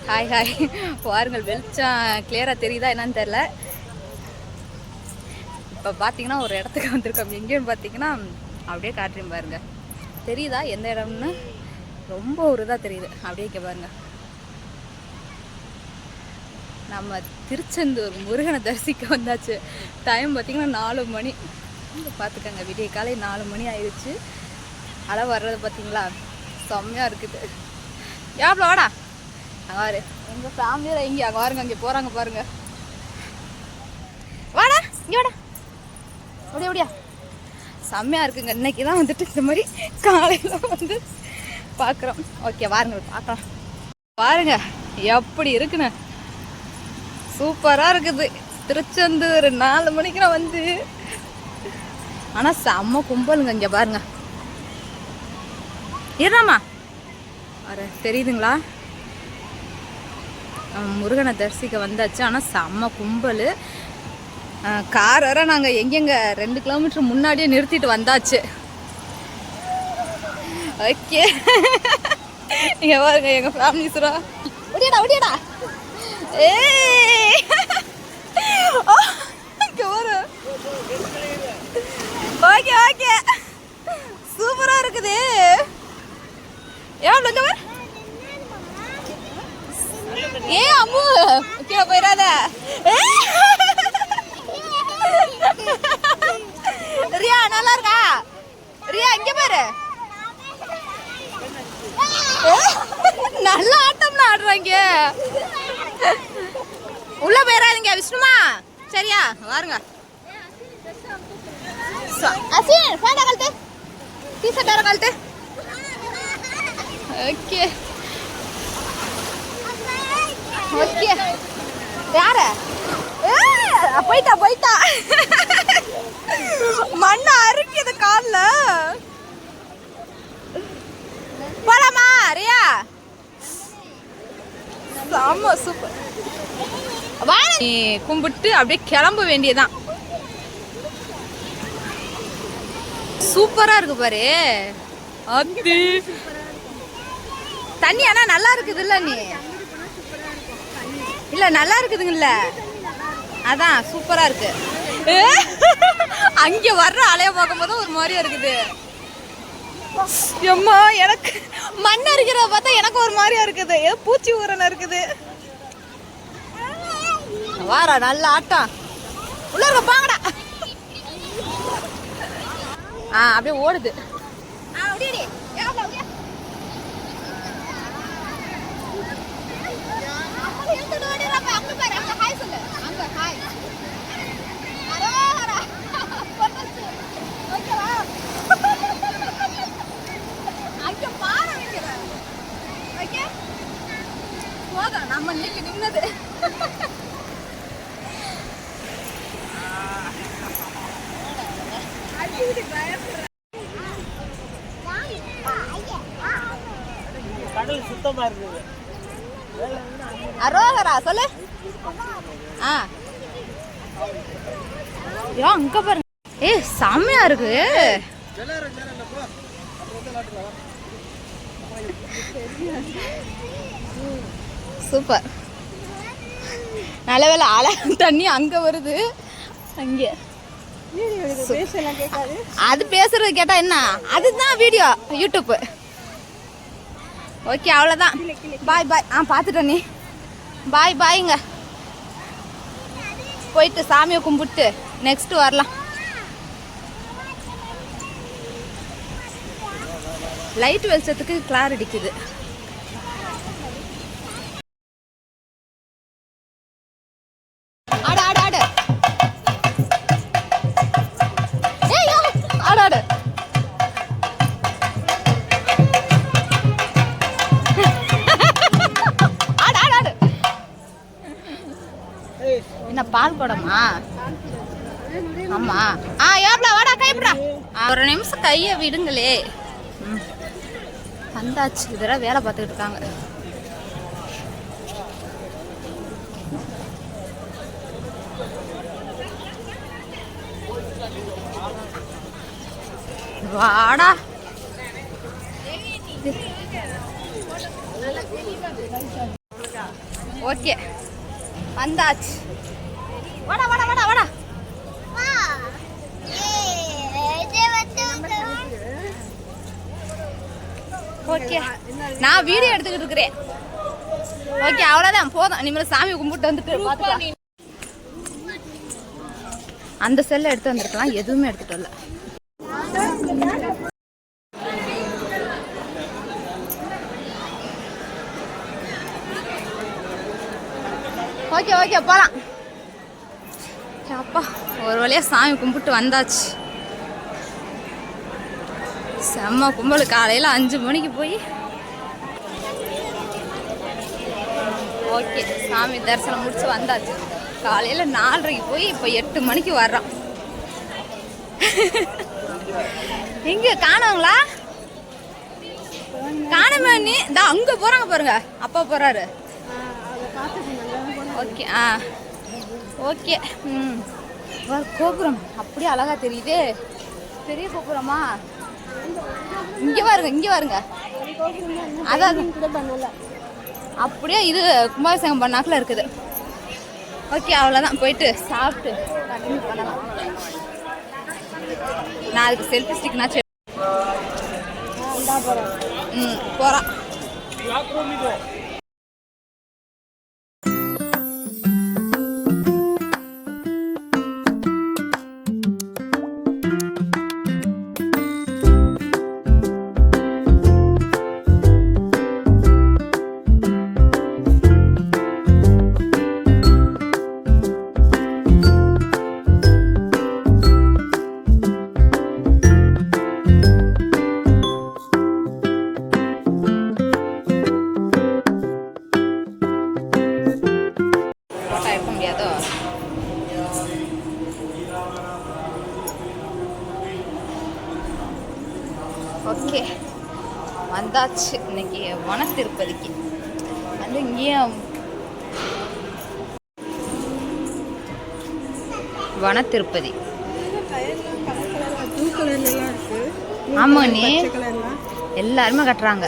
Hi hi. பாருங்கள் வெளிச்சம் கிளியராக தெரியுதா என்னன்னு தெரில. இப்போ பார்த்தீங்கன்னா ஒரு இடத்துக்கு வந்திருக்கோம். எங்கேன்னு பார்த்தீங்கன்னா அப்படியே காட்டுறேன் பாருங்க. தெரியுதா எந்த இடம்னு? ரொம்ப ஒரு இதாக தெரியுது. அப்படியே இங்கே பாருங்க. நம்ம திருச்செந்தூர் முருகனை தரிசிக்க வந்தாச்சு. டைம் பார்த்திங்கன்னா 4 மணி. பார்த்துக்கங்க, விடிய காலை 4 மணி ஆயிடுச்சு. அலை வர்றது பார்த்தீங்களா, செம்மையாக இருக்குது. எவ்வளோ வாடா அங்கே வாரு. எங்கள் ஃபேமிலியில் இங்கே அங்கே வாருங்க, அங்கே போகிறாங்க பாருங்க. வாடா இங்கே வாடா, அப்படியா அப்படியா. செம்மையாக இருக்குங்க. இன்னைக்கு தான் வந்துட்டு இந்த மாதிரி காலையில் வந்து பார்க்குறோம். ஓகே வாருங்க பார்க்கலாம். பாருங்க எப்படி இருக்குன்னு. சூப்பராக இருக்குது. திருச்செந்தூர் 4 மணிக்கு நான் வந்து, ஆனால் செம்ம கும்பலுங்க. இங்கே பாருங்க. ஏறாமா வர தெரியுதுங்களா? முருகனை தரிசிக்க வந்தாச்சு. ஆனால் செம்ம கும்பல். கார் வர நாங்கள் எங்கெங்க 2 கிலோமீட்டர் முன்னாடியே நிறுத்திட்டு வந்தாச்சு. ஓகே இங்கே பாருங்க எங்கள் ஃபேமிலி சுரா. ஒடியாடா ஒடியாடா. ஓகே ஓகே சூப்பரா இருக்குது. ஏ அம்மு கீழே போயிடாத. ரியா நல்லா இருக்கா? ரியா இங்க பாரு, நல்ல ஆட்டம்ல ஆடுறாங்க. உள்ள போயிடாதீங்க விஷ்ணுமா, சரியா? வாருங்க. அசின் ஃபேன் கழட்டு, டீ-ஷர்ட் வேற கழட்டு. Okay okay. யார போயிட்டா போயிட்டா. மண்ணு அரிக்குது கால்ல. போலாமா ரியா? ஆமா சூப்பர். நீ கும்பிட்டு அப்படியே கிளம்ப வேண்டியதான். சூப்பரா இருக்கு பாரு. அது தண்ணி ஆனா நல்லா இருக்குது இல்ல? நீ இல்ல நல்லா இருக்குதுங்கல்ல, அதான் சூப்பரா இருக்கு. அங்க வர்ற அலைய பார்க்கும் போது ஒரு மாதிரியா இருக்குது. எம்மா எனக்கு மண் அரிக்கிறத பார்த்தா எனக்கு ஒரு மாதிரியா இருக்குது. ஏதோ பூச்சி ஊரன இருக்குது. வாரா நல்ல ஆட்டம். உள்ள இருக்க பாங்கடா. அப்படியே ஓடுது. நம்ம இன்னைக்கு நின்னது கடல் சுத்தமா இருக்குது. அரோகரா சொல்லு. அங்க பாருங்க. செம்மையா இருக்கு. சூப்பர். நல்ல வேலை ஆள தண்ணி அங்க வருது. அங்க அது பேசுறது கேட்டா என்ன, அதுதான் வீடியோ யூடியூப். ஓகே அவ்வளோதான். பாய் பாய். பார்த்துட்டேன் நீ. பாய் பாய்ங்க. போயிட்டு சாமியை கும்பிட்டு நெக்ஸ்ட் வரலாம். லைட் வெளிச்சத்துக்கு கிளார் அடிக்குது. ஆடு ஆடு ஆடு. ஆடு ஆடு. என்ன பால் குடமா? ஆமா. எவ்வளோ வாடா கைப்பிடா. ஒரு நிமிஷம் கையை விடுங்களே. வந்தாச்சு. இதெல்லாம் வேலை பார்த்துக்கிட்டு இருக்காங்க. வாடா. ஓகே வந்தாச்சு. வாடா வாடா வாடா வாடா. ஓகே நான் வீடியோ எடுத்துக்கிட்டு இருக்கிறேன். ஓகே அவ்வளோதான் போதும். இனிமேல் சாமி கும்பிட்டு வந்துட்டு பார்த்துக்கலாம். அந்த செல்லை எடுத்து வந்திருக்கலாம், எதுவுமே எடுத்துட்டு வரல. ஓகே ஓகே போகலாம். அப்பா ஒரு வழியாக சாமி கும்பிட்டு வந்தாச்சு. செம்ம கும்பல். காலையில் 5 மணிக்கு போய் ஓகே சாமி தரிசனம் முடிச்சு வந்தாச்சு. காலையில் 4:30க்கு போய் இப்போ 8 மணிக்கு வர்றோம். எங்கே காணவங்களா? காணமே நீ இந்த அங்கே போகிறாங்க பாருங்க. அப்பா போகிறாரு. Okay okay. கோபுரம் அப்படியே அழகா தெரியுது. பெரிய கோபுரமா? இங்கே பாருங்க இங்கே பாருங்க. அதான் அப்படியே இது கும்பாபிஷேகம் பண்ணாக்குல இருக்குது. ஓகே அவ்வளோதான். போயிட்டு சாப்பிட்டு கண்டினியூ பண்ணலாம். நான் அதுக்கு செல்ஃபி ஸ்டிக்னாச்சும் போகிறேன். ஓகே வந்தாச்சு. இன்னைக்கு வன திருப்பதிக்கு வந்து இங்கேயும் வன திருப்பதி. ஆமா நீ எல்லாருமே கட்டுறாங்க.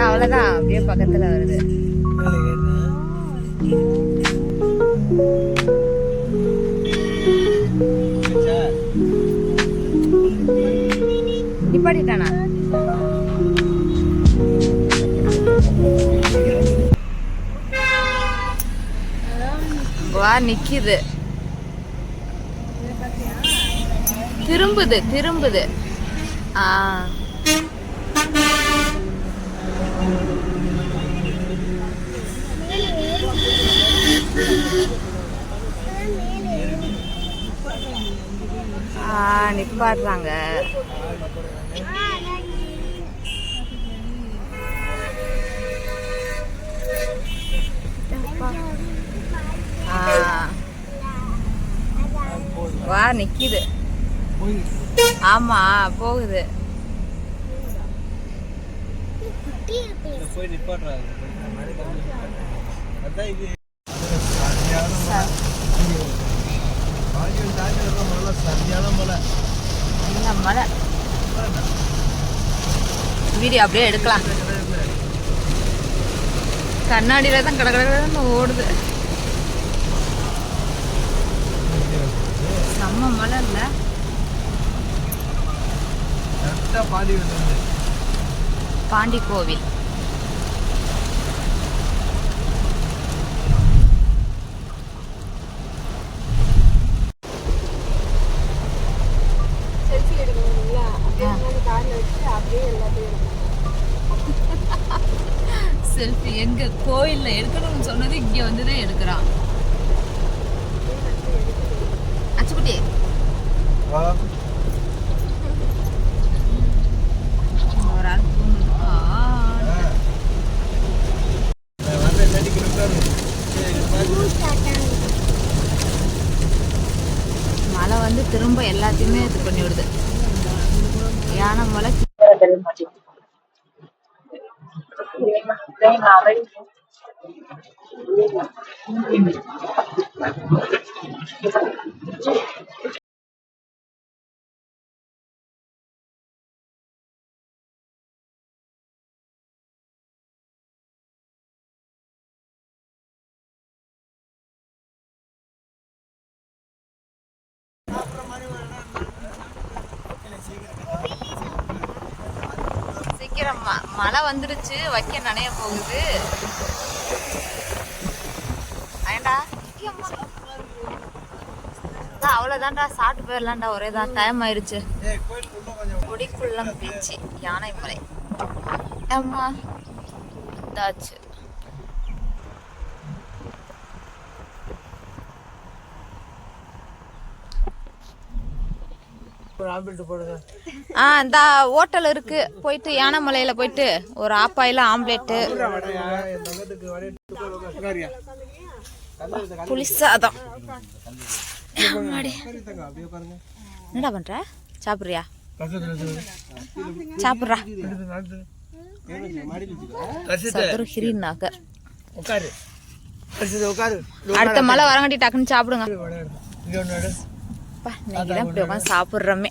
அவ்வளோதான் அப்படியே பக்கத்தில் வருது. நிப்பாட்டிட்டானா? வா நிக்குது. திரும்புது. நிப்பாடுறாங்க. வா நிக்குது. ஆமா போகுது. மழை வீடியோ அப்படியே எடுக்கலாம். கண்ணாடியில தான் கடற்கரை ஓடுது. செம்ம மழை இல்ல? பாண்டி கோவில். செல்ஃபி எங்க கோயில்ல எடுக்கணும்னு சொன்னது இங்க வந்துதான் எடுக்கிறான். அச்சுக்குட்டி ஒரு ஆள் மழை வந்து திரும்ப எல்லாத்தையுமே இது பண்ணி விடுது. யானை மலை சீக்கிரம் மழை வந்துடுச்சு, வைக்க நனைய போகுது. ஏண்டா அவ்வளோதான்டா, சாப்பிட்டு போயிடலாம்டா, ஒரே தான் டைம் ஆயிடுச்சு. குடிக்குள்ளம் பீச்சு யானை மலை ஆமா வந்தாச்சு. இந்த ஹோட்டல் இருக்கு, போயிட்டு யானைமலையில போயிட்டு ஒரு ஆப்பாயில ஆம்லேட்டு, புளிசாதம். என்னடா பண்ற? சாப்பிடுறியா? சாப்பிடுறா. அடுத்த மழை வரங்காட்டி டக்குன்னு சாப்பிடுங்க. இன்னைக்குதான் இப்படி உட்காந்து சாப்பிடுறோமே.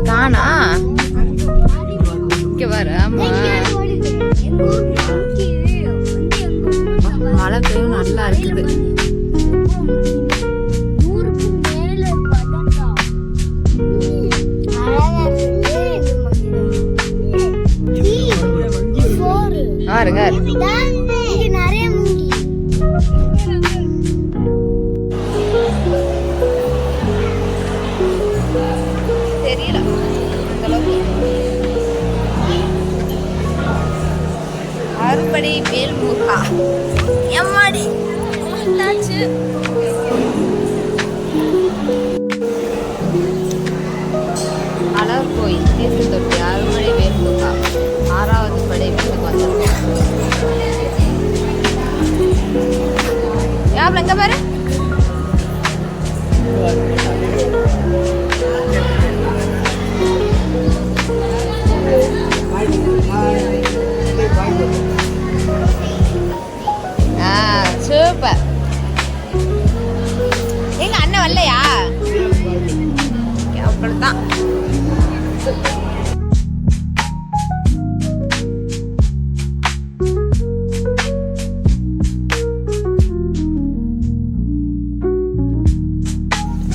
காணா இங்க வர மழை பெய்யும், நல்லா இருக்குது. தெரியல அறுபடை வேல்முருகா எம்மாடி அழகர் கோயில் தீர்த்து தொட்டி அறுபடை வேல்முருகா 6வது படை வீட்டுக்கு வந்திருக்கோம். எங்க பாரு சூப்பர். எங்க அண்ணன் வரலையா? அப்படித்தான்.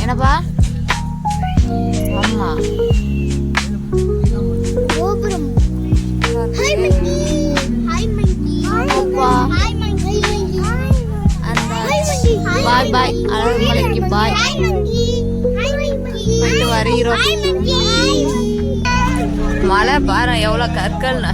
என்னப்பா? ஆமா பாய் பாய். அழகுமலைக்கு பாய். போயிட்டு வருகிறோம். மழை பாரு எவ்வளவு கற்கள்னு.